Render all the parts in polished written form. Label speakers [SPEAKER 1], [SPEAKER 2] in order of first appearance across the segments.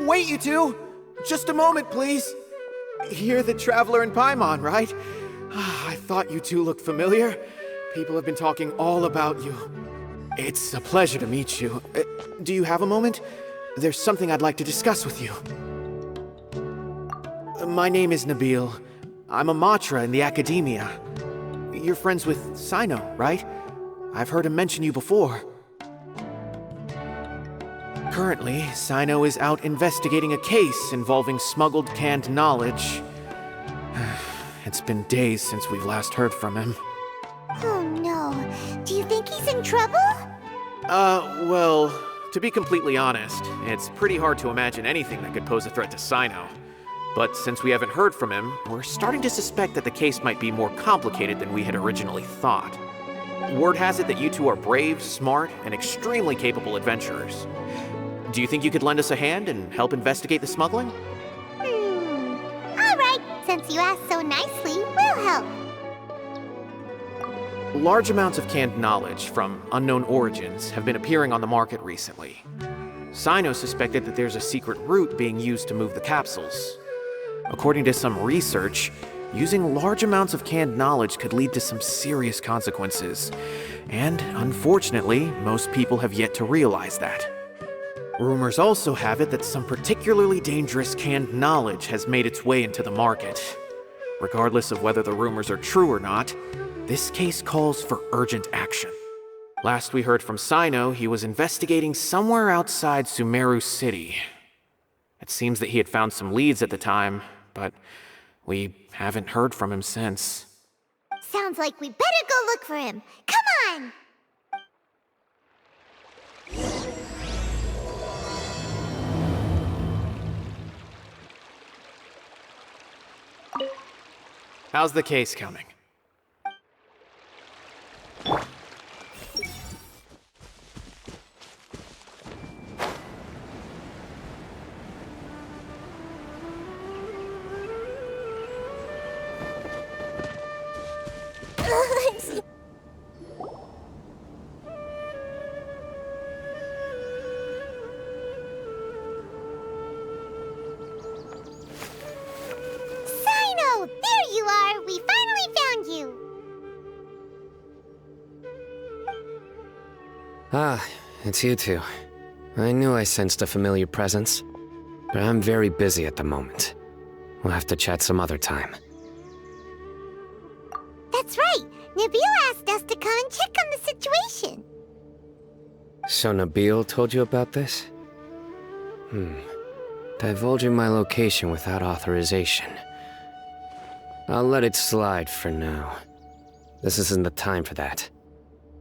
[SPEAKER 1] Wait, you two! Just a moment, please. You're the Traveler in Paimon, right? I thought you two looked familiar. People have been talking all about you. It's a pleasure to meet you. Do you have a moment? There's something I'd like to discuss with you. My name is Nabil. I'm a matra in the academia. You're friends with Сайно, right? I've heard him mention you before. Currently, Сайно is out investigating a case involving smuggled canned knowledge. It's been days since we've last heard from him.
[SPEAKER 2] Oh no. Do you think he's in trouble?
[SPEAKER 1] Well, to be completely honest, it's pretty hard to imagine anything that could pose a threat to Сайно. But since we haven't heard from him, we're starting to suspect that the case might be more complicated than we had originally thought. Word has it that you two are brave, smart, and extremely capable adventurers. Do you think you could lend us a hand and help investigate the smuggling?
[SPEAKER 2] All right. Since you asked so nicely, we'll help.
[SPEAKER 1] Large amounts of canned knowledge from unknown origins have been appearing on the market recently. Сайно suspected that there's a secret route being used to move the capsules. According to some research, using large amounts of canned knowledge could lead to some serious consequences. And unfortunately, most people have yet to realize that. Rumors also have it that some particularly dangerous canned knowledge has made its way into the market. Regardless of whether the rumors are true or not, this case calls for urgent action. Last we heard from Сайно, he was investigating somewhere outside Sumeru City. It seems that he had found some leads at the time, but we haven't heard from him since.
[SPEAKER 2] Sounds like we better go look for him. Come on!
[SPEAKER 1] How's the case coming?
[SPEAKER 2] Сайno! There you are! We finally found you!
[SPEAKER 3] Ah, it's you two. I knew I sensed a familiar presence, but I'm very busy at the moment. We'll have to chat some other time.
[SPEAKER 2] That's right! Nabil asked us to come and check on the situation.
[SPEAKER 3] So Nabil told you about this? Divulging my location without authorization. I'll let it slide for now. This isn't the time for that.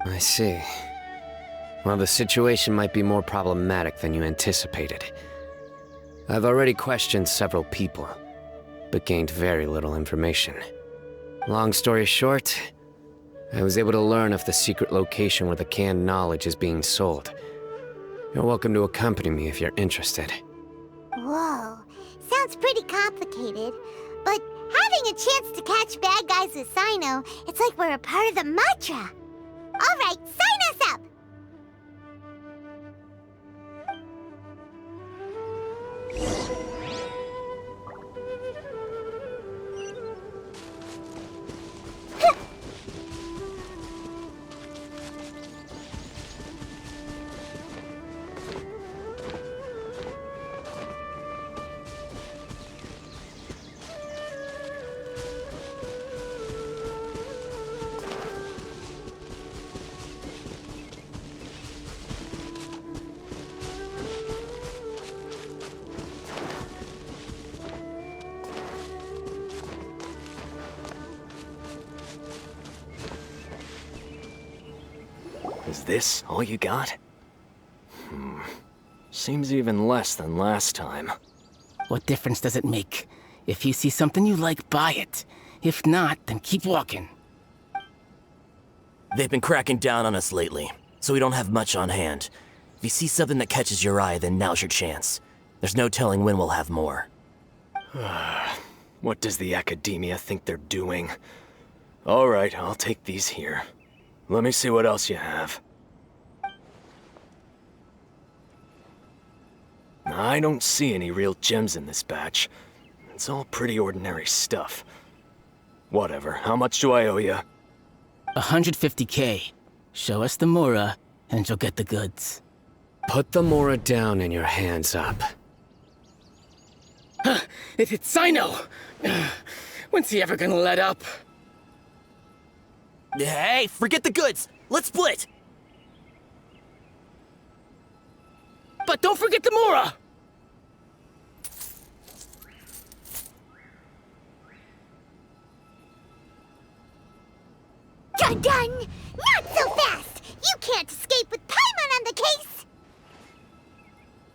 [SPEAKER 3] I see. Well, the situation might be more problematic than you anticipated. I've already questioned several people, but gained very little information. Long story short, I was able to learn of the secret location where the canned knowledge is being sold. You're welcome to accompany me if you're interested.
[SPEAKER 2] Whoa, sounds pretty complicated. But having a chance to catch bad guys with Сайно, it's like we're a part of the mantra. All right, sign us up!
[SPEAKER 4] Is this all you got? Seems even less than last time.
[SPEAKER 5] What difference does it make? If you see something you like, buy it. If not, then keep walking.
[SPEAKER 6] They've been cracking down on us lately, so we don't have much on hand. If you see something that catches your eye, then now's your chance. There's no telling when we'll have more.
[SPEAKER 4] What does the academia think they're doing? All right, I'll take these here. Let me see what else you have. I don't see any real gems in this batch. It's all pretty ordinary stuff. Whatever, how much do I owe you?
[SPEAKER 5] 150K. Show us the Mora, and you'll get the goods.
[SPEAKER 3] Put the Mora down and your hands up.
[SPEAKER 5] It's Сайно! When's he ever gonna let up?
[SPEAKER 6] Hey, forget the goods! Let's split!
[SPEAKER 5] But don't forget the Mora!
[SPEAKER 2] Done, done! Not so fast! You can't escape with Paimon on the case!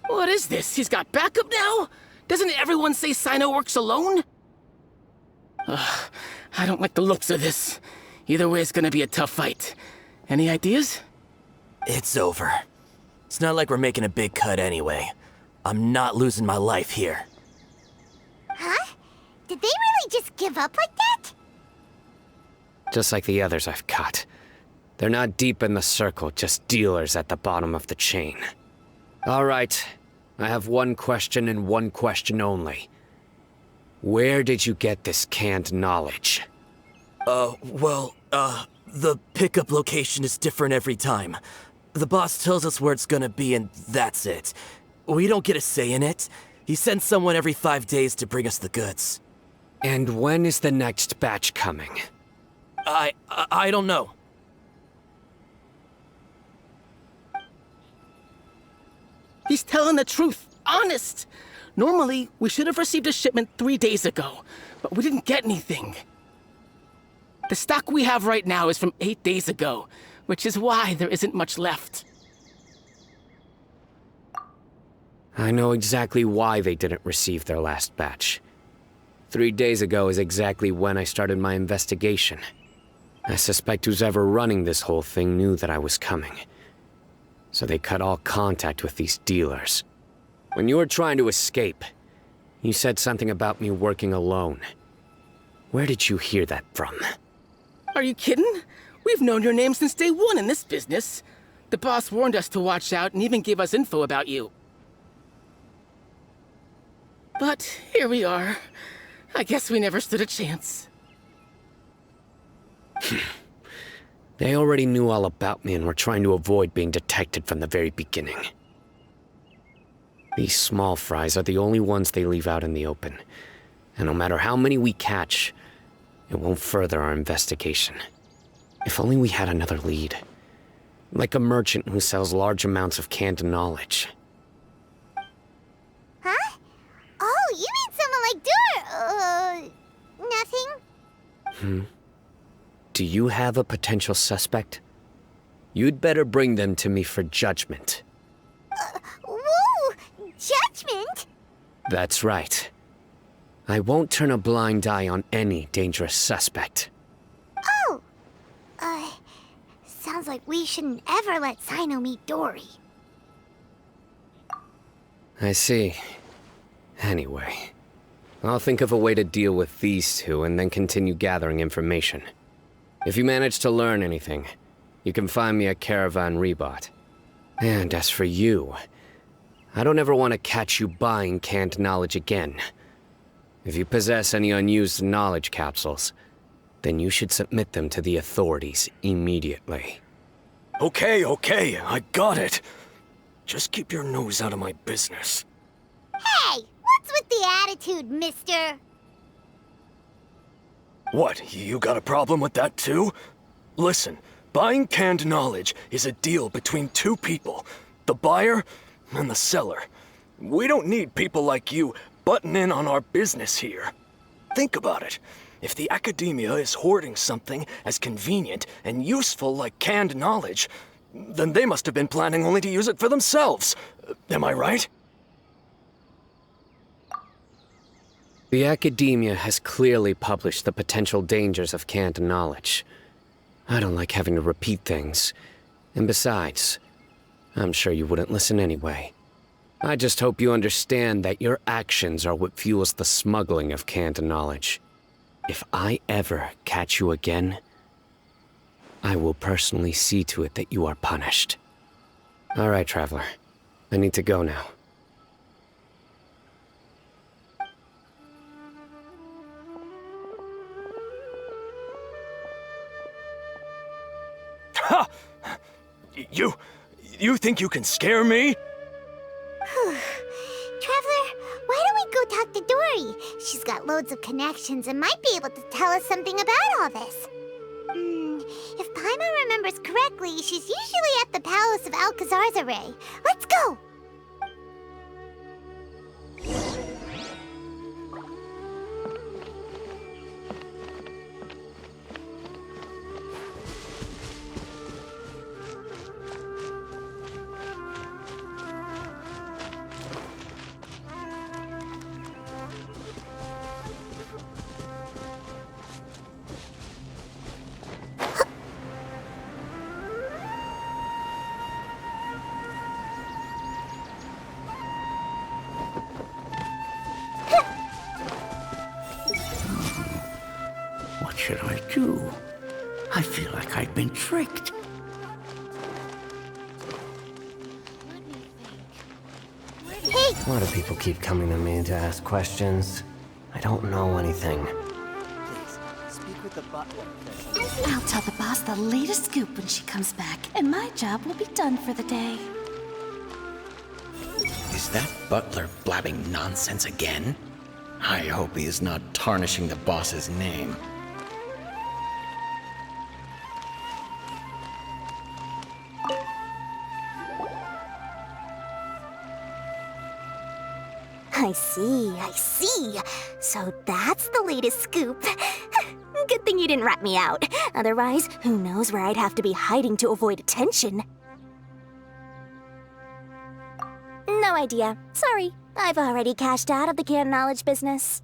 [SPEAKER 5] What is this? He's got backup now? Doesn't everyone say Сайно works alone? I don't like the looks of this. Either way, it's gonna be a tough fight. Any ideas?
[SPEAKER 6] It's over. It's not like we're making a big cut anyway. I'm not losing my life here.
[SPEAKER 2] Huh? Did they really just give up like that?
[SPEAKER 3] Just like the others I've caught. They're not deep in the circle, just dealers at the bottom of the chain. All right, I have one question and one question only. Where did you get this canned knowledge?
[SPEAKER 6] The pickup location is different every time. The boss tells us where it's gonna be and that's it. We don't get a say in it. He sends someone every 5 days to bring us the goods.
[SPEAKER 3] And when is the next batch coming?
[SPEAKER 6] I don't know.
[SPEAKER 5] He's telling the truth. Honest. Normally, we should have received a shipment 3 days ago, but we didn't get anything. The stock we have right now is from 8 days ago, which is why there isn't much left.
[SPEAKER 3] I know exactly why they didn't receive their last batch. 3 days ago is exactly when I started my investigation. I suspect who's ever running this whole thing knew that I was coming. So they cut all contact with these dealers. When you were trying to escape, you said something about me working alone. Where did you hear that from?
[SPEAKER 5] Are you kidding? We've known your name since day one in this business. The boss warned us to watch out and even gave us info about you. But here we are. I guess we never stood a chance.
[SPEAKER 3] They already knew all about me and were trying to avoid being detected from the very beginning. These small fries are the only ones they leave out in the open. And no matter how many we catch, it won't further our investigation. If only we had another lead. Like a merchant who sells large amounts of canned knowledge.
[SPEAKER 2] Huh? Oh, you mean someone like nothing?
[SPEAKER 3] Do you have a potential suspect? You'd better bring them to me for judgment.
[SPEAKER 2] Whoa! Judgment?
[SPEAKER 3] That's right. I won't turn a blind eye on any dangerous suspect.
[SPEAKER 2] Oh! Sounds like we shouldn't ever let Сайно meet Dori.
[SPEAKER 3] I see. Anyway, I'll think of a way to deal with these two and then continue gathering information. If you manage to learn anything, you can find me at Carava'n-ribат. And as for you, I don't ever want to catch you buying canned knowledge again. If you possess any unused knowledge capsules, then you should submit them to the authorities immediately.
[SPEAKER 4] Okay, I got it. Just keep your nose out of my business.
[SPEAKER 2] Hey! What's with the attitude, mister?
[SPEAKER 4] What, you got a problem with that too? Listen, buying canned knowledge is a deal between two people, the buyer and the seller. We don't need people like you butting in on our business here. Think about it. If the academia is hoarding something as convenient and useful like canned knowledge, then they must have been planning only to use it for themselves. Am I right?
[SPEAKER 3] The academia has clearly published the potential dangers of canned knowledge. I don't like having to repeat things. And besides, I'm sure you wouldn't listen anyway. I just hope you understand that your actions are what fuels the smuggling of canned knowledge. If I ever catch you again, I will personally see to it that you are punished. All right, Traveler. I need to go now.
[SPEAKER 4] Ha! You think you can scare me?
[SPEAKER 2] Traveler, why don't we go talk to Dori? She's got loads of connections and might be able to tell us something about all this. If Paimon remembers correctly, she's usually at the palace of Alcazar's array. Let's go!
[SPEAKER 7] What should I do? I feel like I've been tricked.
[SPEAKER 3] Why do people keep coming to me to ask questions? I don't know anything.
[SPEAKER 8] I'll tell the boss the latest scoop when she comes back, and my job will be done for the day.
[SPEAKER 9] Is that butler blabbing nonsense again? I hope he is not tarnishing the boss's name.
[SPEAKER 2] I see. So that's the latest scoop. Good thing you didn't rat me out. Otherwise, who knows where I'd have to be hiding to avoid attention. No idea. Sorry. I've already cashed out of the canned knowledge business.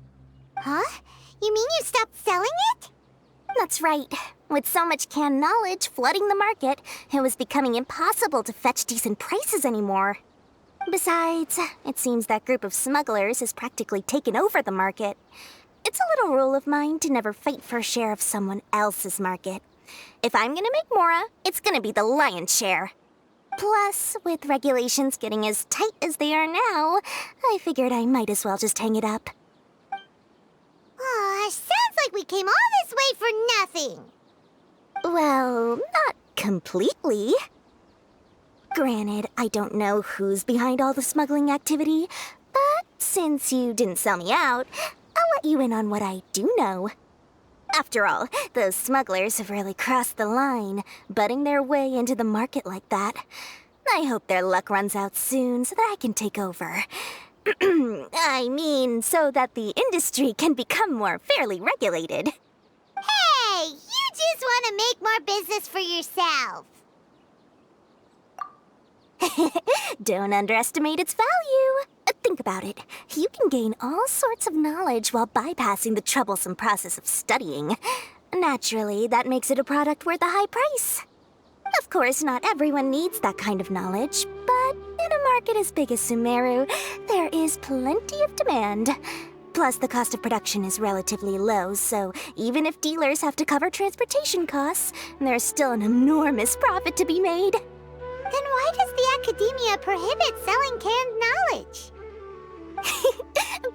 [SPEAKER 2] Huh? You mean you stopped selling it? That's right. With so much canned knowledge flooding the market, it was becoming impossible to fetch decent prices anymore. Besides, it seems that group of smugglers has practically taken over the market. It's a little rule of mine to never fight for a share of someone else's market. If I'm gonna make Mora, it's gonna be the lion's share. Plus, with regulations getting as tight as they are now, I figured I might as well just hang it up. Aw, sounds like we came all this way for nothing. Well, not completely. Granted, I don't know who's behind all the smuggling activity, but since you didn't sell me out, I'll let you in on what I do know. After all, those smugglers have really crossed the line, butting their way into the market like that. I hope their luck runs out soon so that I can take over. I mean, so that the industry can become more fairly regulated. Hey, you just want to make more business for yourself. Don't underestimate its value. Think about it. You can gain all sorts of knowledge while bypassing the troublesome process of studying. Naturally, that makes it a product worth a high price. Of course, not everyone needs that kind of knowledge, but in a market as big as Sumeru, there is plenty of demand. Plus, the cost of production is relatively low, so even if dealers have to cover transportation costs, there's still an enormous profit to be made. Then why does the academia prohibit selling canned knowledge?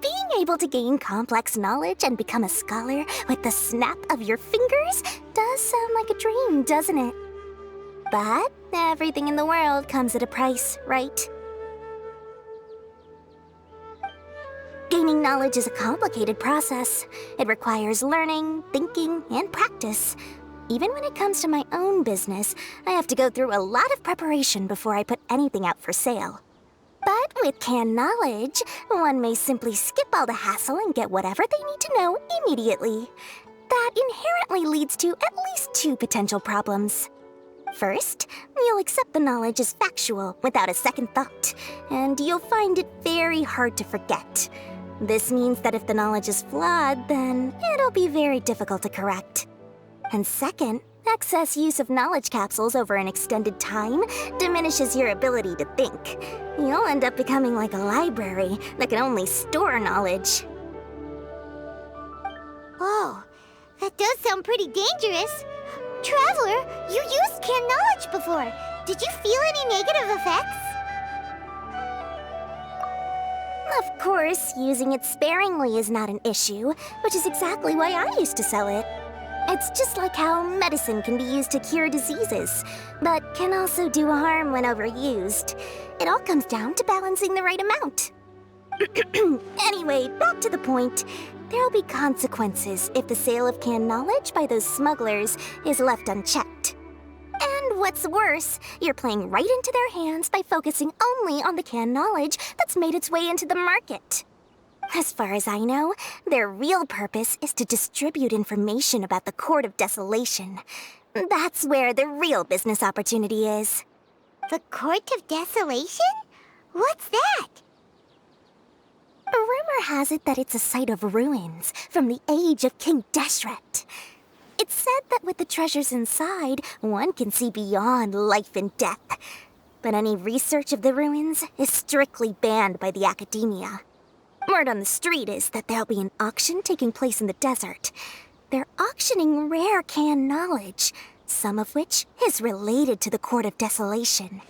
[SPEAKER 2] Being able to gain complex knowledge and become a scholar with the snap of your fingers does sound like a dream, doesn't it? But everything in the world comes at a price, right? Gaining knowledge is a complicated process. It requires learning, thinking, and practice. Even when it comes to my own business, I have to go through a lot of preparation before I put anything out for sale. But with canned knowledge, one may simply skip all the hassle and get whatever they need to know immediately. That inherently leads to at least two potential problems. First, you'll accept the knowledge as factual without a second thought, and you'll find it very hard to forget. This means that if the knowledge is flawed, then it'll be very difficult to correct. And second, excess use of knowledge capsules over an extended time diminishes your ability to think. You'll end up becoming like a library that can only store knowledge.
[SPEAKER 10] Oh, that does sound pretty dangerous. Traveler, you used canned knowledge before. Did you feel any negative effects?
[SPEAKER 2] Of course, using it sparingly is not an issue, which is exactly why I used to sell it. It's just like how medicine can be used to cure diseases, but can also do harm when overused. It all comes down to balancing the right amount. Anyway, back to the point. There'll be consequences if the sale of canned knowledge by those smugglers is left unchecked. And what's worse, you're playing right into their hands by focusing only on the canned knowledge that's made its way into the market. As far as I know, their real purpose is to distribute information about the Court of Desolation. That's where the real business opportunity is.
[SPEAKER 10] The Court of Desolation? What's that?
[SPEAKER 2] Rumor has it that it's a site of ruins from the age of King Deshret. It's said that with the treasures inside, one can see beyond life and death. But any research of the ruins is strictly banned by the academia. Word on the street is that there'll be an auction taking place in the desert. They're auctioning rare canned knowledge, some of which is related to the Court of Desolation.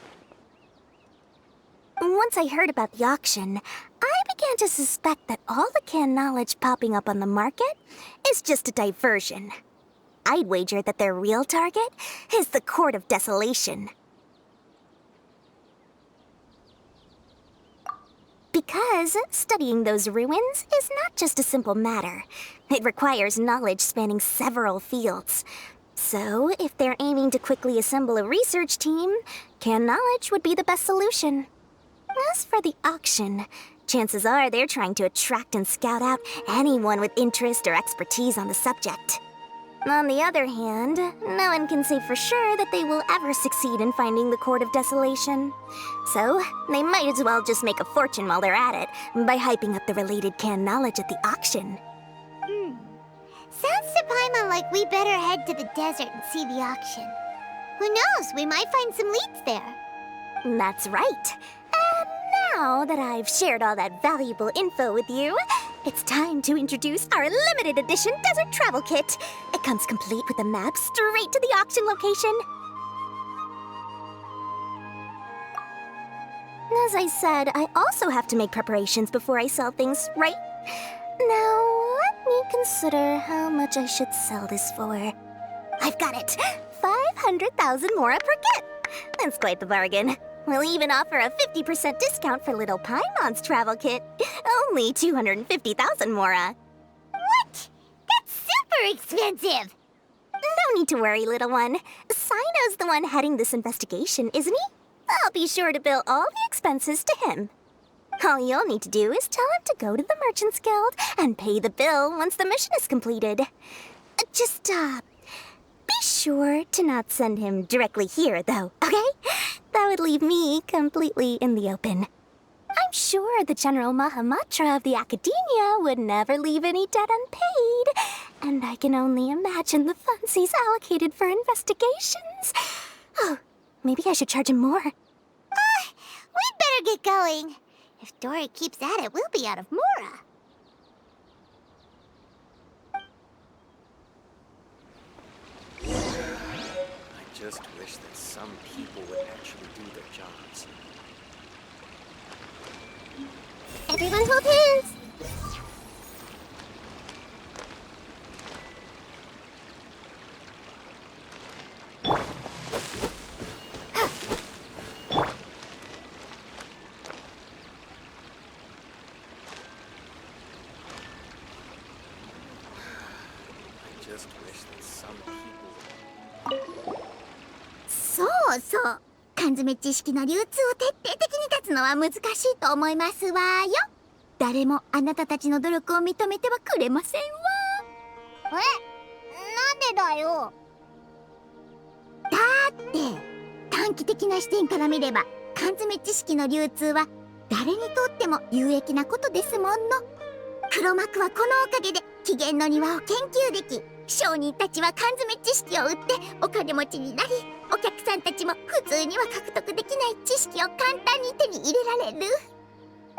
[SPEAKER 2] Once I heard about the auction, I began to suspect that all the canned knowledge popping up on the market is just a diversion. I'd wager that their real target is the Court of Desolation. Because studying those ruins is not just a simple matter. It requires knowledge spanning several fields. So, if they're aiming to quickly assemble a research team, canned knowledge would be the best solution. As for the auction, chances are they're trying to attract and scout out anyone with interest or expertise on the subject. On the other hand, no one can say for sure that they will ever succeed in finding the Court of Desolation. So, they might as well just make a fortune while they're at it by hyping up the related canned knowledge at the auction.
[SPEAKER 10] Sounds to Paimon like we better head to the desert and see the auction. Who knows, we might find some leads there.
[SPEAKER 2] That's right. And now that I've shared all that valuable info with you, it's time to introduce our limited edition desert travel kit. It comes complete with a map straight to the auction location. As I said, I also have to make preparations before I sell things, right? Now, let me consider how much I should sell this for. I've got it! 500,000 mora per kit! That's quite the bargain. We'll even offer a 50% discount for little Paimon's travel kit. Only 250,000 mora.
[SPEAKER 10] What? That's super expensive!
[SPEAKER 2] No need to worry, little one. Sayno's the one heading this investigation, isn't he? I'll be sure to bill all the expenses to him. All you'll need to do is tell him to go to the Merchants Guild and pay the bill once the mission is completed. Just, be sure to not send him directly here, though, okay? That would leave me completely in the open. I'm sure the General Mahamatra of the Academia would never leave any debt unpaid, and I can only imagine the funds he's allocated for investigations. Oh, maybe I should charge him more.
[SPEAKER 10] We'd better get going. If Dori keeps at it, we'll be out of mora.
[SPEAKER 9] I just wish that some people would actually do their jobs.
[SPEAKER 10] Everyone hold hands!
[SPEAKER 9] I just wish that some people...
[SPEAKER 10] そうそう。缶詰知識の流通を徹底的に断つのは難しいと思いますわよ。誰もあなたたちの努力を認めてはくれませんわ。え？なんでだよ。だって短期的な視点から見れば缶詰知識の流通は誰にとっても有益なことですもんの。黒幕はこのおかげで紀元の庭を研究でき、商人たちは缶詰知識を売ってお金持ちになり、お客さんたちも普通には獲得できない知識を簡単に手に入れられる。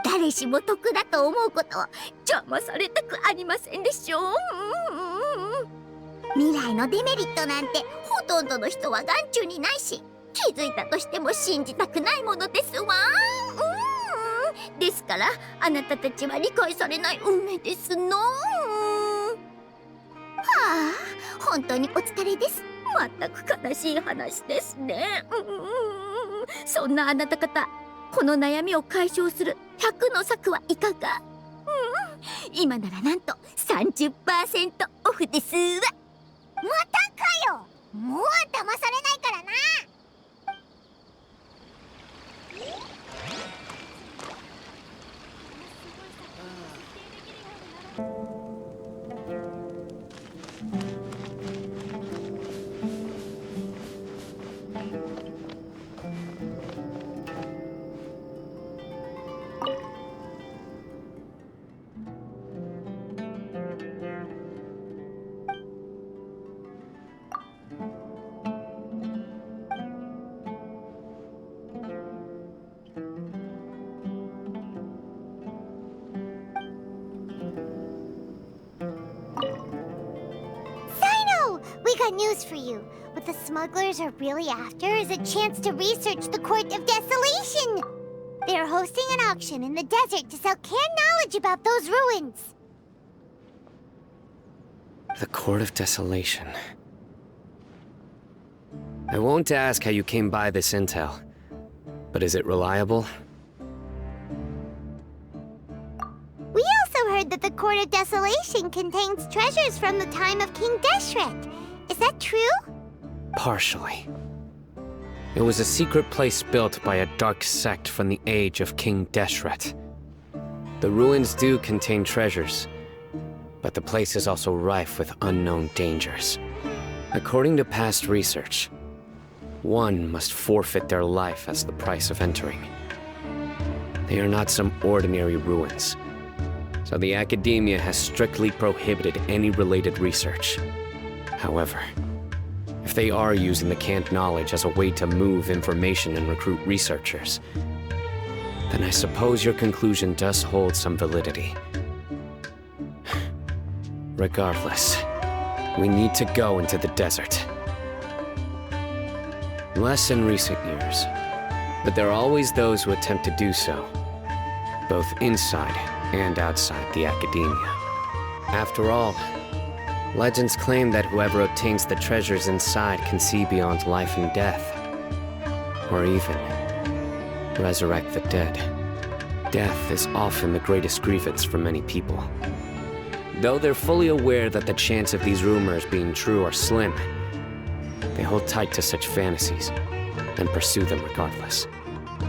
[SPEAKER 10] 誰しも得だと思うことを邪魔されたくありませんでしょう。未来のデメリットなんてほとんどの人は眼中にないし、気づいたとしても信じたくないものですわ。ですからあなたたちは理解されない運命ですの。はあ、本当にお疲れです。まったく悲しい話ですね。そんなあなた方、この悩みを解消する100の策はいかが？今ならなんと 30% オフですわ。またかよ。もう騙されないからな。
[SPEAKER 2] We got news for you. What the smugglers are really after is a chance to research the Court of Desolation. They're hosting an auction in the desert to sell canned knowledge about those ruins.
[SPEAKER 3] The Court of Desolation. I won't ask how you came by this intel, but is it reliable?
[SPEAKER 2] We also heard that the Court of Desolation contains treasures from the time of King Deshret. Is that true?
[SPEAKER 3] Partially. It was a secret place built by a dark sect from the age of King Deshret. The ruins do contain treasures, but the place is also rife with unknown dangers. According to past research, one must forfeit their life as the price of entering. They are not some ordinary ruins, so the academia has strictly prohibited any related research. However, if they are using the canned knowledge as a way to move information and recruit researchers, then I suppose your conclusion does hold some validity. Regardless, we need to go into the desert. Less in recent years, but there are always those who attempt to do so, both inside and outside the academia. After all, legends claim that whoever obtains the treasures inside can see beyond life and death, or even resurrect the dead. Death is often the greatest grievance for many people. Though they're fully aware that the chance of these rumors being true are slim, they hold tight to such fantasies and pursue them regardless.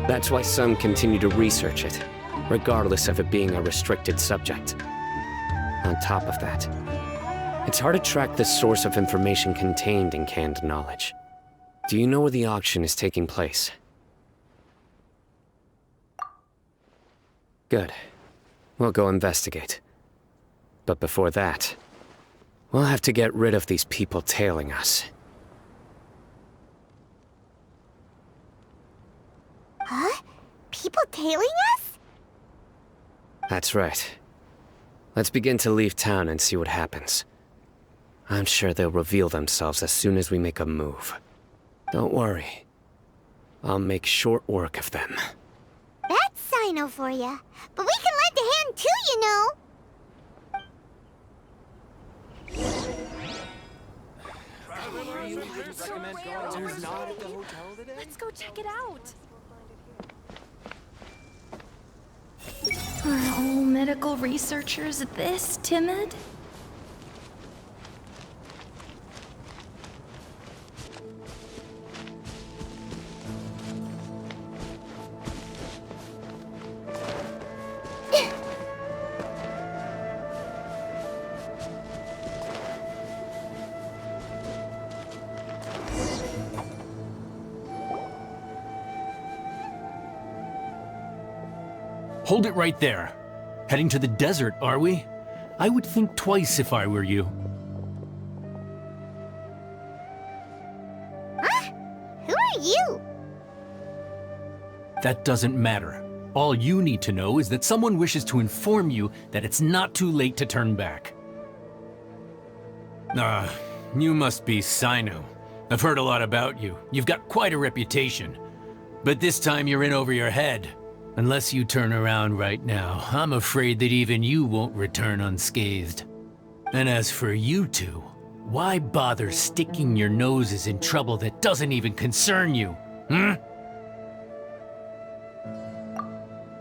[SPEAKER 3] That's why some continue to research it, regardless of it being a restricted subject. On top of that, it's hard to track the source of information contained in canned knowledge. Do you know where the auction is taking place? Good. We'll go investigate. But before that, we'll have to get rid of these people tailing us.
[SPEAKER 2] Huh? People tailing us?
[SPEAKER 3] That's right. Let's begin to leave town and see what happens. I'm sure they'll reveal themselves as soon as we make a move. Don't worry. I'll make short work of them.
[SPEAKER 2] That's Cyno for ya. But we can lend a hand too, you know.
[SPEAKER 8] Let's go check it out. Are all medical researchers this timid?
[SPEAKER 11] Hold it right there. Heading to the desert, are we? I would think twice if I were you.
[SPEAKER 10] Huh? Who are you?
[SPEAKER 11] That doesn't matter. All you need to know is that someone wishes to inform you that it's not too late to turn back. You must be Сайно. I've heard a lot about you. You've got quite a reputation. But this time you're in over your head. Unless you turn around right now, I'm afraid that even you won't return unscathed. And as for you two, why bother sticking your noses in trouble that doesn't even concern you?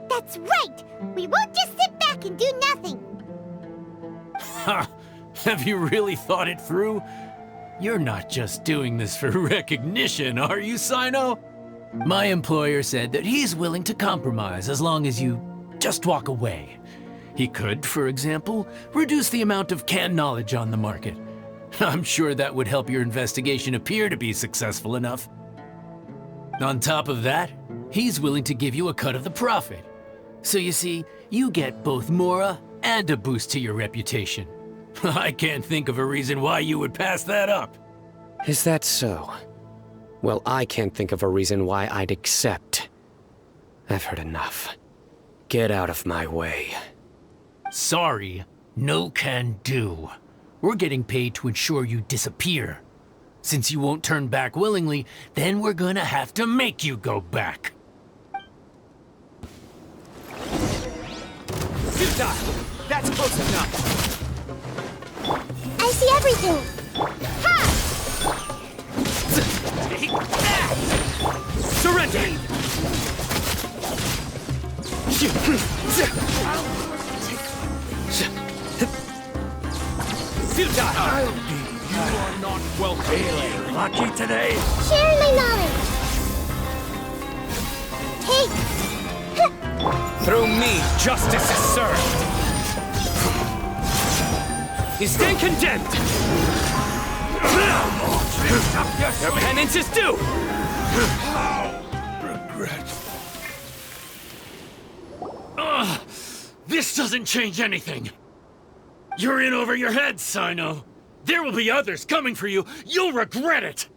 [SPEAKER 10] That's right! We won't just sit back and do nothing!
[SPEAKER 11] Ha! Have you really thought it through? You're not just doing this for recognition, are you, Сайно? My employer said that he's willing to compromise as long as you just walk away. He could, for example, reduce the amount of canned knowledge on the market. I'm sure that would help your investigation appear to be successful enough. On top of that, he's willing to give you a cut of the profit. So you see, you get both Mora and a boost to your reputation. I can't think of a reason why you would pass that up.
[SPEAKER 3] Is that so? Well, I can't think of a reason why I'd accept. I've heard enough. Get out of my way.
[SPEAKER 11] Sorry, no can do. We're getting paid to ensure you disappear. Since you won't turn back willingly, then we're gonna have to make you go back.
[SPEAKER 1] That's close enough.
[SPEAKER 10] I see everything! Ha!
[SPEAKER 11] Surrender!
[SPEAKER 1] I'll be. You are not welcome here.
[SPEAKER 4] Lucky today?
[SPEAKER 10] Sharing my knowledge! Take!
[SPEAKER 1] Through me, justice is served. You stand condemned. Your penance is due.
[SPEAKER 11] Regret. This doesn't change anything. You're in over your head, Сайно. There will be others coming for you. You'll regret it.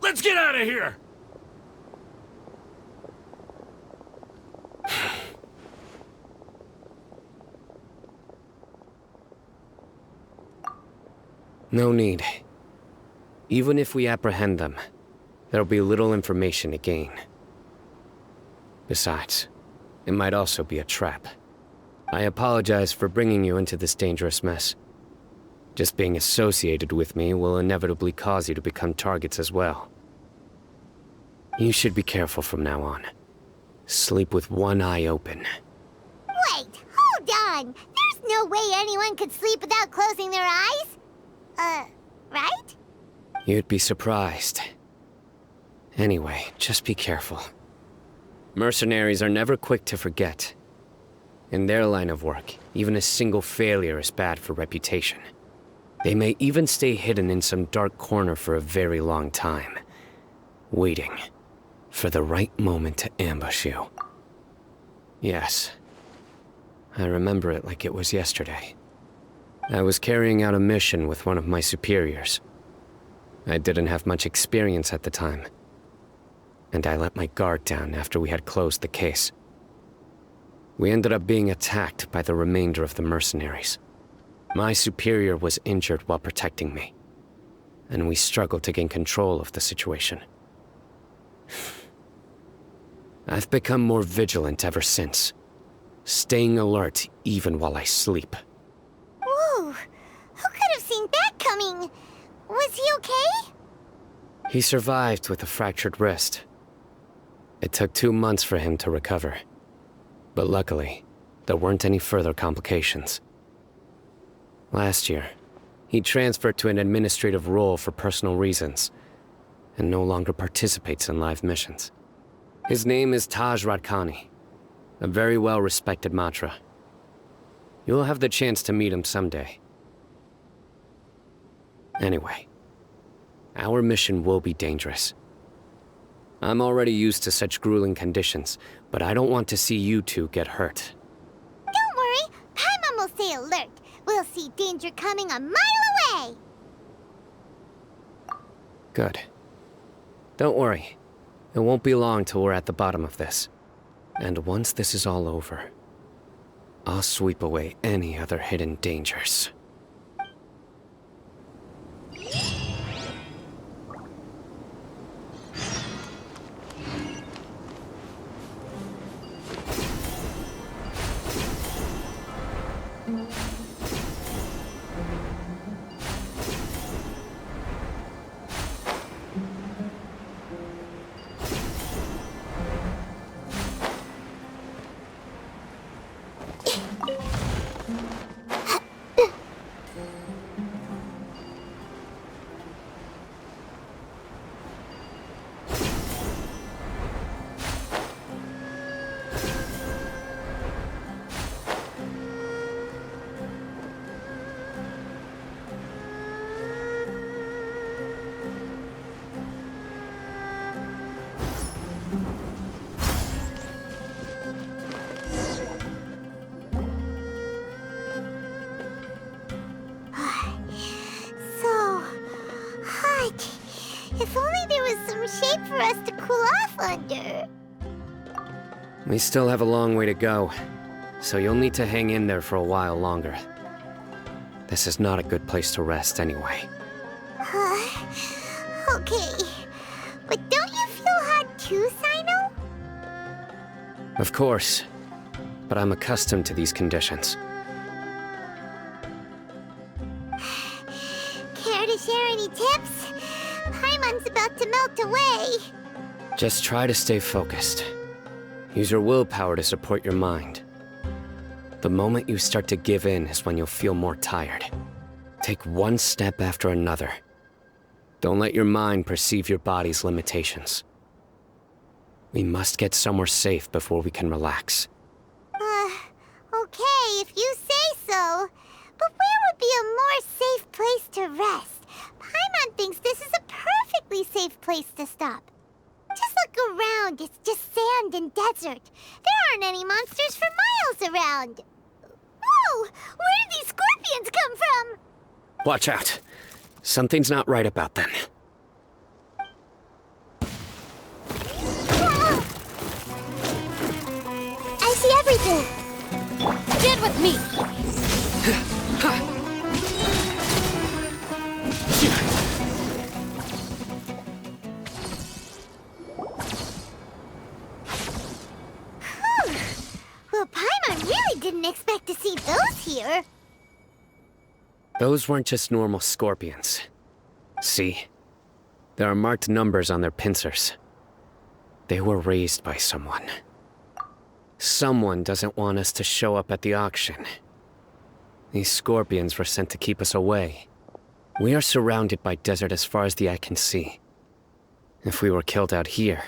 [SPEAKER 11] Let's get out of here.
[SPEAKER 3] No need. Even if we apprehend them, there'll be little information to gain. Besides, it might also be a trap. I apologize for bringing you into this dangerous mess. Just being associated with me will inevitably cause you to become targets as well. You should be careful from now on. Sleep with one eye open.
[SPEAKER 10] Wait, hold on! There's no way anyone could sleep without closing their eyes! Right?
[SPEAKER 3] You'd be surprised. Anyway, just be careful. Mercenaries are never quick to forget. In their line of work, even a single failure is bad for reputation. They may even stay hidden in some dark corner for a very long time, waiting for the right moment to ambush you. Yes, I remember it like it was yesterday. I was carrying out a mission with one of my superiors. I didn't have much experience at the time, and I let my guard down after we had closed the case. We ended up being attacked by the remainder of the mercenaries. My superior was injured while protecting me, and we struggled to gain control of the situation. I've become more vigilant ever since, staying alert even while I sleep.
[SPEAKER 10] Whoa! Who could have seen that coming? Was he okay?
[SPEAKER 3] He survived with a fractured wrist. It took 2 months for him to recover. But luckily, there weren't any further complications. Last year, he transferred to an administrative role for personal reasons, and no longer participates in live missions. His name is Taj Radkani, a very well-respected Matra. You'll have the chance to meet him someday. Anyway, our mission will be dangerous. I'm already used to such grueling conditions, but I don't want to see you two get hurt.
[SPEAKER 10] Don't worry, Paimon will stay alert. We'll see danger coming a mile away.
[SPEAKER 3] Good. Don't worry. It won't be long till we're at the bottom of this. And once this is all over, I'll sweep away any other hidden dangers.
[SPEAKER 10] If only there was some shade for us to cool off under.
[SPEAKER 3] We still have a long way to go, so you'll need to hang in there for a while longer. This is not a good place to rest anyway.
[SPEAKER 10] Okay. But don't you feel hot too, Сайно?
[SPEAKER 3] Of course, but I'm accustomed to these conditions.
[SPEAKER 10] Care to share any tips? Paimon's about to melt away.
[SPEAKER 3] Just try to stay focused. Use your willpower to support your mind. The moment you start to give in is when you'll feel more tired. Take one step after another. Don't let your mind perceive your body's limitations. We must get somewhere safe before we can relax.
[SPEAKER 10] Okay, if you say so. But where would be a more safe place to rest? Paimon thinks this is a perfectly safe place to stop. Just look around, it's just sand and desert. There aren't any monsters for miles around. Whoa! Where did these scorpions come from?
[SPEAKER 3] Watch out. Something's not right about them.
[SPEAKER 10] I see everything.
[SPEAKER 8] Get with me!
[SPEAKER 10] Well, Paimon really didn't expect to see those here.
[SPEAKER 3] Those weren't just normal scorpions. See? There are marked numbers on their pincers. They were raised by someone. Someone doesn't want us to show up at the auction. These scorpions were sent to keep us away. We are surrounded by desert as far as the eye can see. If we were killed out here,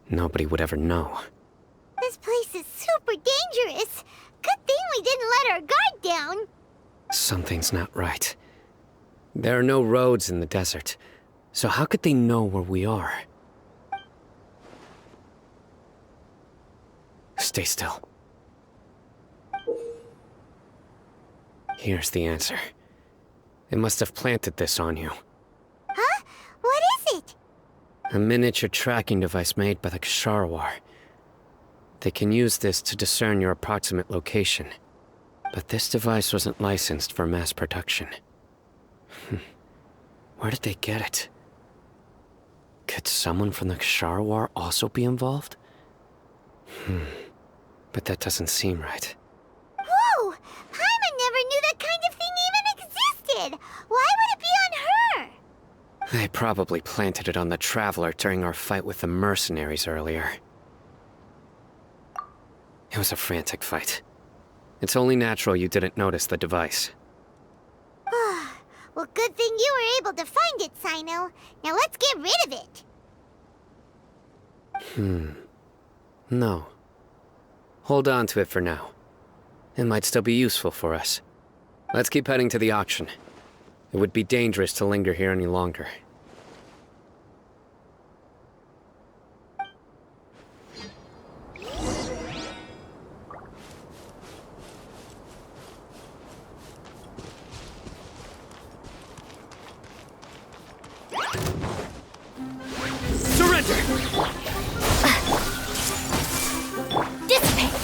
[SPEAKER 3] nobody would ever know.
[SPEAKER 10] This place is super dangerous. Good thing we didn't let our guard down.
[SPEAKER 3] Something's not right. There are no roads in the desert, so how could they know where we are? Stay still. Here's the answer. It must have planted this on you.
[SPEAKER 10] Huh? What is it?
[SPEAKER 3] A miniature tracking device made by the Ksharawar. They can use this to discern your approximate location. But this device wasn't licensed for mass production. Where did they get it? Could someone from the Ksharawar also be involved? But that doesn't seem right.
[SPEAKER 10] Whoa! Paimon never knew that kind of thing even existed! Why would it be on her?
[SPEAKER 3] They probably planted it on the Traveler during our fight with the mercenaries earlier. It was a frantic fight. It's only natural you didn't notice the device.
[SPEAKER 10] Well, good thing you were able to find it, Сайно. Now let's get rid of it.
[SPEAKER 3] No. Hold on to it for now. It might still be useful for us. Let's keep heading to the auction. It would be dangerous to linger here any longer.
[SPEAKER 4] Surrender!
[SPEAKER 10] Dissipate!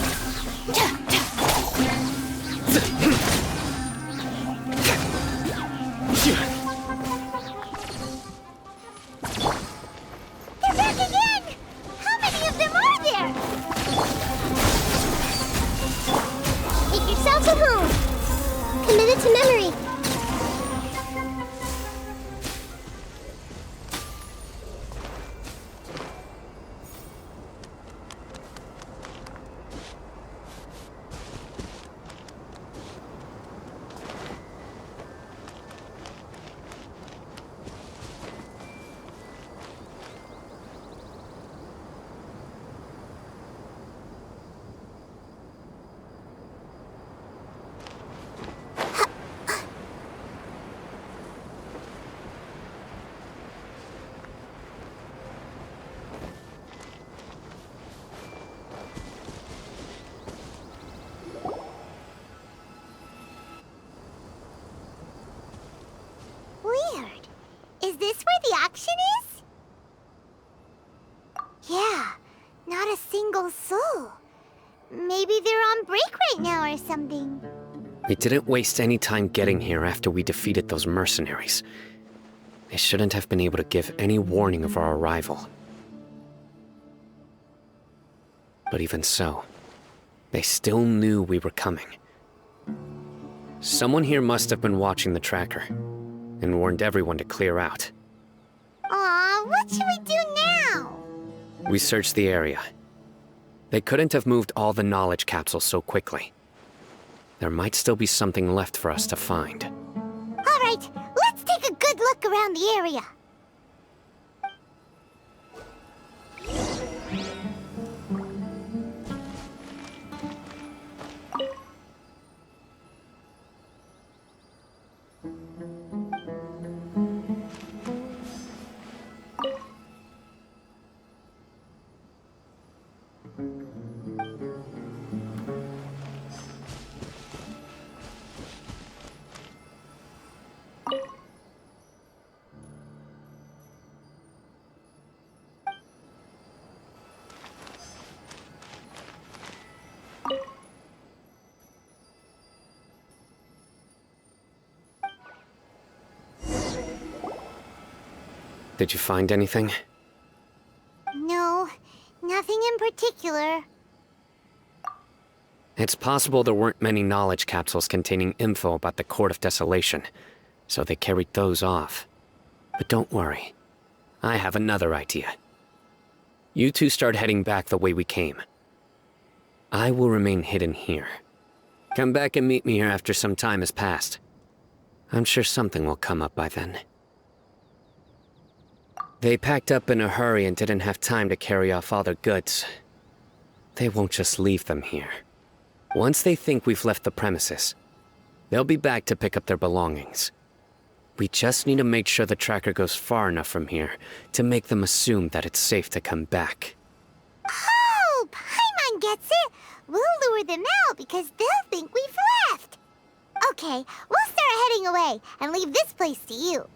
[SPEAKER 10] They're back again! How many of them are there? Make yourself at home. Commit it to memory. Weird. Is this where the action is? Yeah, not a single soul. Maybe they're on break right now or something.
[SPEAKER 3] We didn't waste any time getting here after we defeated those mercenaries. They shouldn't have been able to give any warning of our arrival. But even so, they still knew we were coming. Someone here must have been watching the tracker and warned everyone to clear out.
[SPEAKER 10] Aw, what should we do now?
[SPEAKER 3] We searched the area. They couldn't have moved all the knowledge capsules so quickly. There might still be something left for us to find.
[SPEAKER 10] All right, let's take a good look around the area.
[SPEAKER 3] Did you find anything?
[SPEAKER 10] No, nothing in particular.
[SPEAKER 3] It's possible there weren't many knowledge capsules containing info about the Court of Desolation, so they carried those off. But don't worry. I have another idea. You two start heading back the way we came. I will remain hidden here. Come back and meet me here after some time has passed. I'm sure something will come up by then. They packed up in a hurry and didn't have time to carry off all their goods. They won't just leave them here. Once they think we've left the premises, they'll be back to pick up their belongings. We just need to make sure the tracker goes far enough from here to make them assume that it's safe to come back.
[SPEAKER 10] Oh, Paimon gets it. We'll lure them out because they'll think we've left. Okay, we'll start heading away and leave this place to you.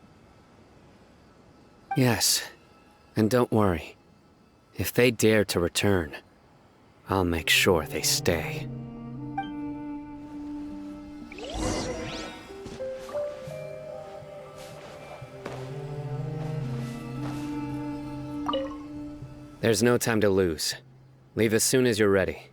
[SPEAKER 3] Yes, and don't worry. If they dare to return, I'll make sure they stay. There's no time to lose. Leave as soon as you're ready.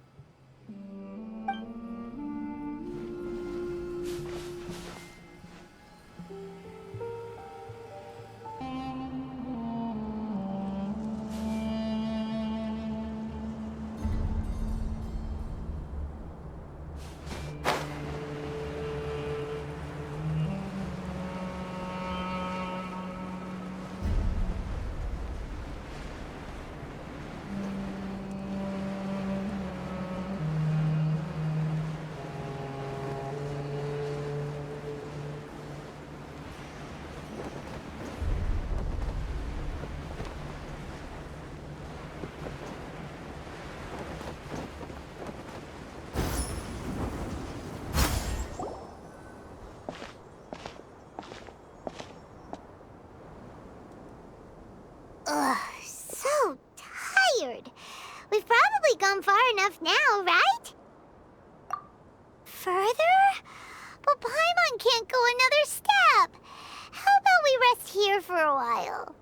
[SPEAKER 10] come far enough now, right? Further? But Paimon can't go another step. How about we rest here for a while?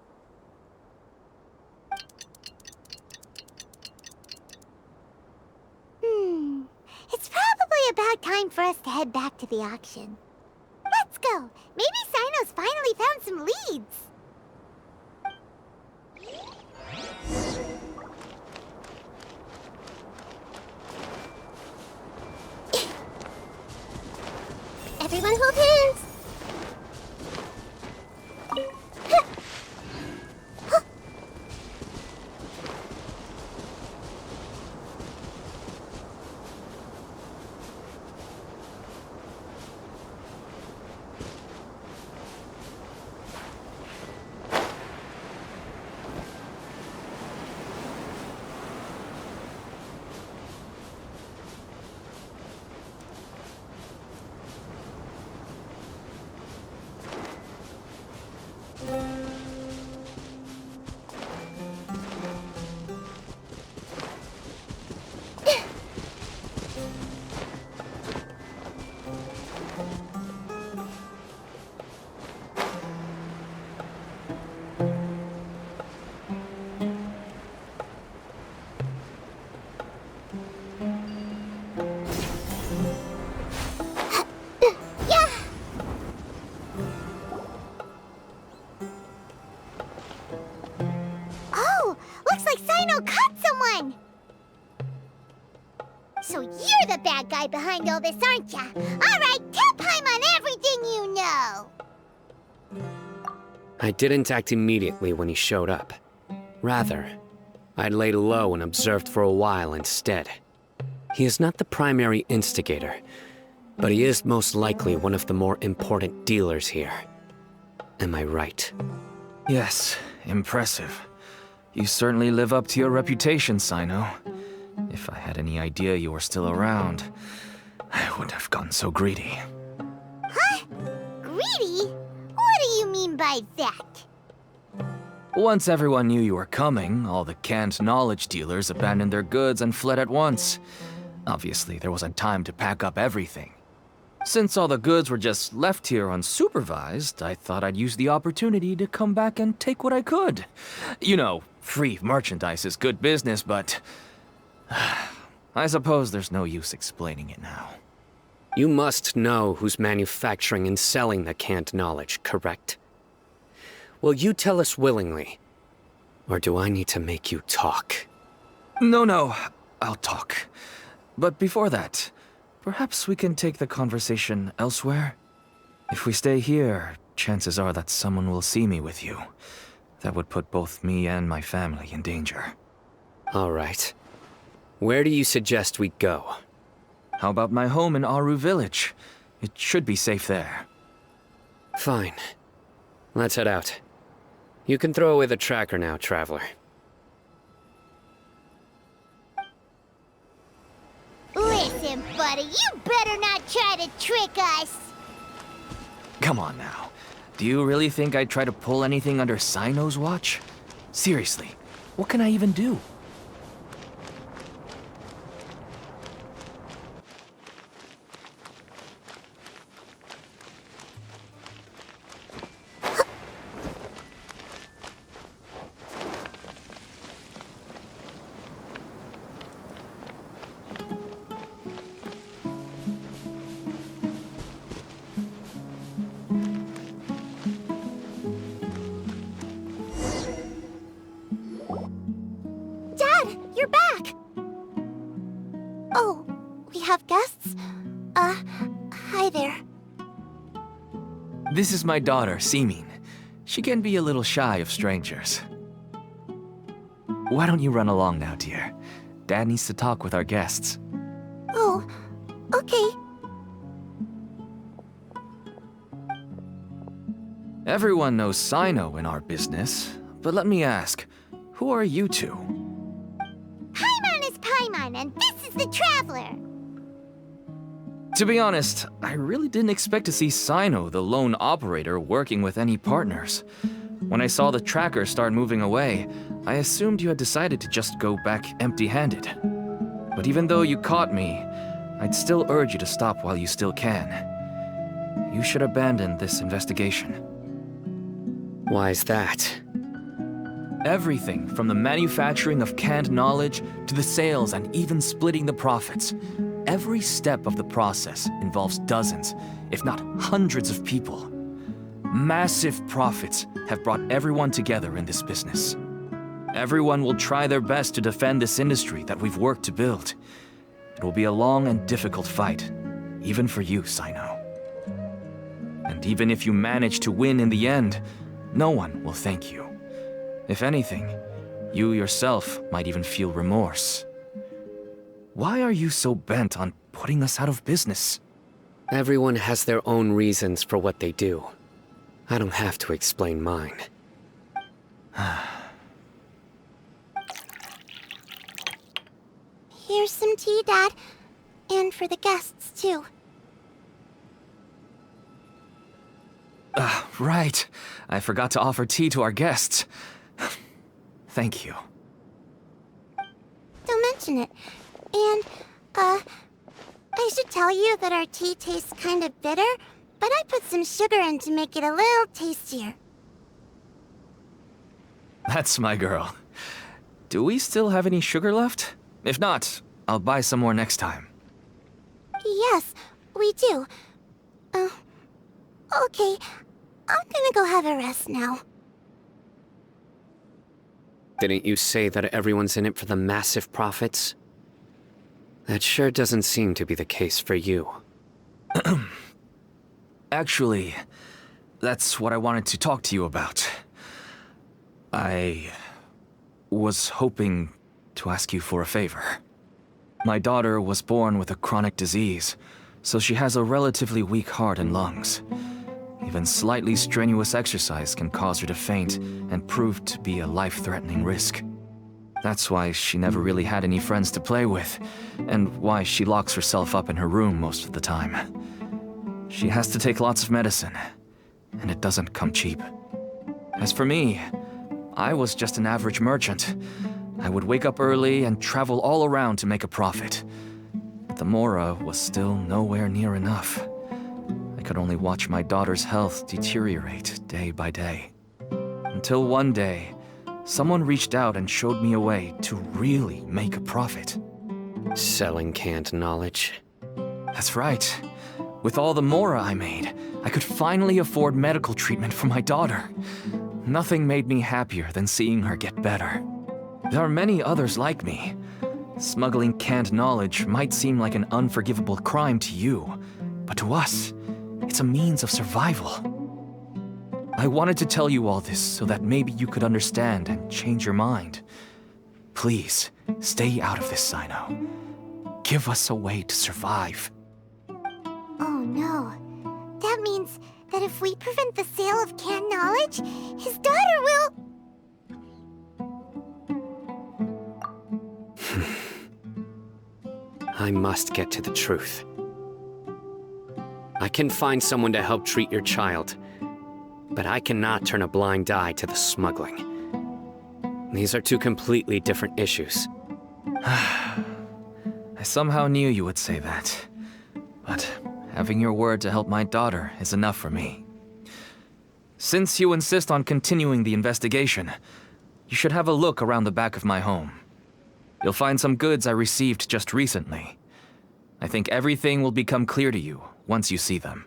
[SPEAKER 10] It's probably about time for us to head back to the auction. Let's go. Maybe Cyno's finally found some leads. Everyone hold hands. So you're the bad guy behind all this, aren't ya? All right, tell Paimon everything you know!
[SPEAKER 3] I didn't act immediately when he showed up. Rather, I'd laid low and observed for a while instead. He is not the primary instigator, but he is most likely one of the more important dealers here. Am I right?
[SPEAKER 12] Yes, impressive. You certainly live up to your reputation, Cyno. If I had any idea you were still around, I wouldn't have gotten so greedy.
[SPEAKER 10] Huh? Greedy? What do you mean by that?
[SPEAKER 12] Once everyone knew you were coming, all the canned knowledge dealers abandoned their goods and fled at once. Obviously, there wasn't time to pack up everything. Since all the goods were just left here unsupervised, I thought I'd use the opportunity to come back and take what I could. You know, free merchandise is good business, but I suppose there's no use explaining it now.
[SPEAKER 3] You must know who's manufacturing and selling the canned knowledge, correct? Will you tell us willingly? Or do I need to make you talk?
[SPEAKER 12] No, I'll talk. But before that, perhaps we can take the conversation elsewhere? If we stay here, chances are that someone will see me with you. That would put both me and my family in danger.
[SPEAKER 3] All right. Where do you suggest we go?
[SPEAKER 12] How about my home in Aru Village? It should be safe there.
[SPEAKER 3] Fine. Let's head out. You can throw away the tracker now, traveler.
[SPEAKER 10] Listen, buddy, you better not try to trick us!
[SPEAKER 12] Come on now. Do you really think I'd try to pull anything under Cyno's watch? Seriously, what can I even do?
[SPEAKER 10] Hi there.
[SPEAKER 12] This is my daughter, Simin. She can be a little shy of strangers. Why don't you run along now, dear? Dad needs to talk with our guests.
[SPEAKER 10] Oh, okay.
[SPEAKER 12] Everyone knows Cyno in our business, but let me ask, who are you two?
[SPEAKER 10] Paimon is Paimon, and this is the Traveler!
[SPEAKER 12] To be honest, I really didn't expect to see Cyno, the lone operator, working with any partners. When I saw the tracker start moving away, I assumed you had decided to just go back empty-handed. But even though you caught me, I'd still urge you to stop while you still can. You should abandon this investigation.
[SPEAKER 3] Why is that?
[SPEAKER 12] Everything from the manufacturing of canned knowledge to the sales and even splitting the profits. Every step of the process involves dozens, if not hundreds of people. Massive profits have brought everyone together in this business. Everyone will try their best to defend this industry that we've worked to build. It will be a long and difficult fight, even for you, Сайно. And even if you manage to win in the end, no one will thank you. If anything, you yourself might even feel remorse. Why are you so bent on putting us out of business?
[SPEAKER 3] Everyone has their own reasons for what they do. I don't have to explain mine.
[SPEAKER 2] Here's some tea, Dad. And for the guests, too.
[SPEAKER 12] Right. I forgot to offer tea to our guests. Thank you.
[SPEAKER 2] Don't mention it. And, I should tell you that our tea tastes kind of bitter, but I put some sugar in to make it a little tastier.
[SPEAKER 12] That's my girl. Do we still have any sugar left? If not, I'll buy some more next time.
[SPEAKER 2] Yes, we do. Okay. I'm gonna go have a rest now.
[SPEAKER 3] Didn't you say that everyone's in it for the massive profits? That sure doesn't seem to be the case for you.
[SPEAKER 12] Actually, that's what I wanted to talk to you about. I was hoping to ask you for a favor. My daughter was born with a chronic disease, so she has a relatively weak heart and lungs. Even slightly strenuous exercise can cause her to faint and prove to be a life-threatening risk. That's why she never really had any friends to play with, and why she locks herself up in her room most of the time. She has to take lots of medicine, and it doesn't come cheap. As for me, I was just an average merchant. I would wake up early and travel all around to make a profit. But the Mora was still nowhere near enough. I could only watch my daughter's health deteriorate day by day. Until one day, someone reached out and showed me a way to really make a profit.
[SPEAKER 3] Selling canned knowledge?
[SPEAKER 12] That's right. With all the Mora I made, I could finally afford medical treatment for my daughter. Nothing made me happier than seeing her get better. There are many others like me. Smuggling canned knowledge might seem like an unforgivable crime to you, but to us, it's a means of survival. I wanted to tell you all this so that maybe you could understand and change your mind. Please, stay out of this, Сайно. Give us a way to survive.
[SPEAKER 2] Oh no. That means that if we prevent the sale of canned knowledge, his daughter will...
[SPEAKER 3] I must get to the truth. I can find someone to help treat your child, but I cannot turn a blind eye to the smuggling. These are two completely different issues.
[SPEAKER 12] I somehow knew you would say that. But having your word to help my daughter is enough for me. Since you insist on continuing the investigation, you should have a look around the back of my home. You'll find some goods I received just recently. I think everything will become clear to you once you see them.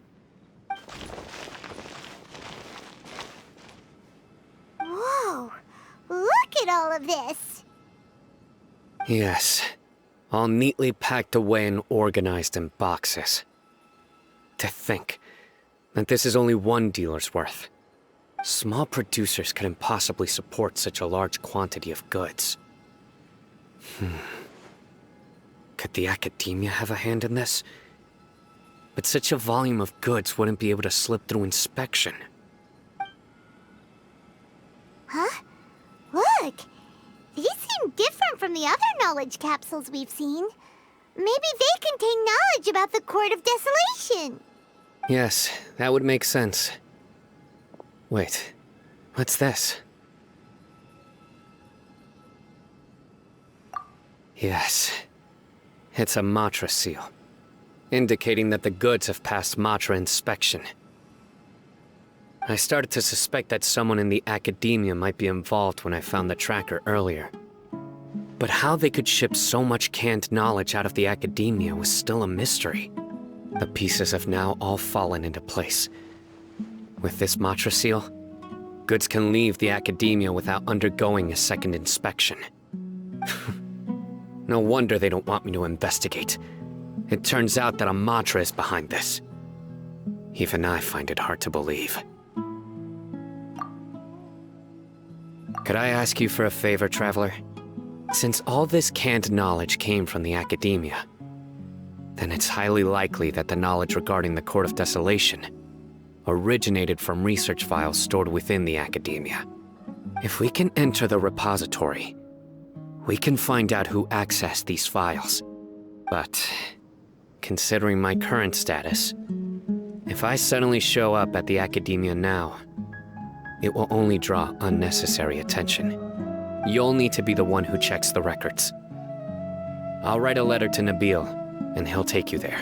[SPEAKER 2] Whoa! Look at all of this!
[SPEAKER 3] Yes, all neatly packed away and organized in boxes. To think that this is only one dealer's worth. Small producers couldn't possibly support such a large quantity of goods. Could the academia have a hand in this? But such a volume of goods wouldn't be able to slip through inspection.
[SPEAKER 2] Huh? Look! These seem different from the other knowledge capsules we've seen. Maybe they contain knowledge about the Court of Desolation.
[SPEAKER 3] Yes, that would make sense. Wait, what's this? Yes, It's a Matra seal, indicating that the goods have passed Matra inspection. I started to suspect that someone in the academia might be involved when I found the tracker earlier. But how they could ship so much canned knowledge out of the academia was still a mystery. The pieces have now all fallen into place. With this Matra seal, goods can leave the academia without undergoing a second inspection. No wonder they don't want me to investigate. It turns out that a Matra is behind this. Even I find it hard to believe. Could I ask you for a favor, Traveler? Since all this canned knowledge came from the academia, then it's highly likely that the knowledge regarding the Court of Desolation originated from research files stored within the academia. If we can enter the repository, we can find out who accessed these files. But, considering my current status, if I suddenly show up at the academia now, it will only draw unnecessary attention. You'll need to be the one who checks the records. I'll write a letter to Nabil, and he'll take you there.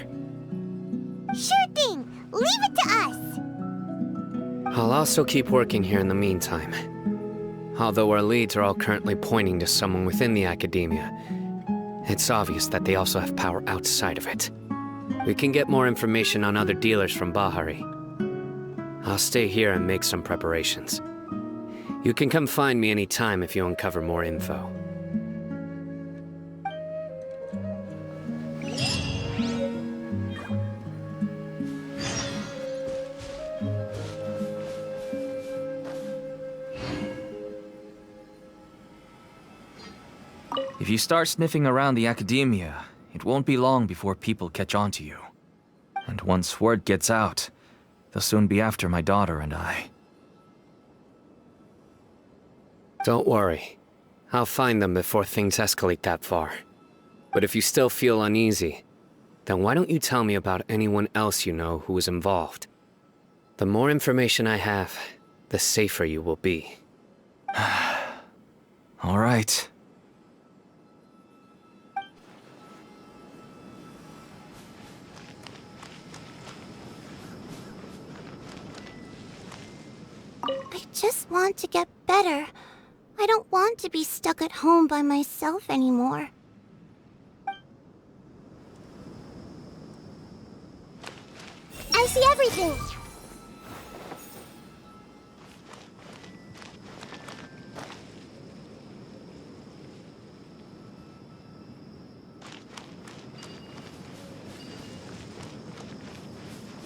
[SPEAKER 10] Sure thing! Leave it to us!
[SPEAKER 3] I'll also keep working here in the meantime. Although our leads are all currently pointing to someone within the academia, it's obvious that they also have power outside of it. We can get more information on other dealers from Bahari. I'll stay here and make some preparations. You can come find me anytime if you uncover more info.
[SPEAKER 12] If you start sniffing around the academia, it won't be long before people catch on to you. And once word gets out, they'll soon be after my daughter and I.
[SPEAKER 3] Don't worry. I'll find them before things escalate that far. But if you still feel uneasy, then why don't you tell me about anyone else you know who was involved? The more information I have, the safer you will be.
[SPEAKER 12] All right.
[SPEAKER 2] I just want to get better. I don't want to be stuck at home by myself anymore.
[SPEAKER 10] I see everything!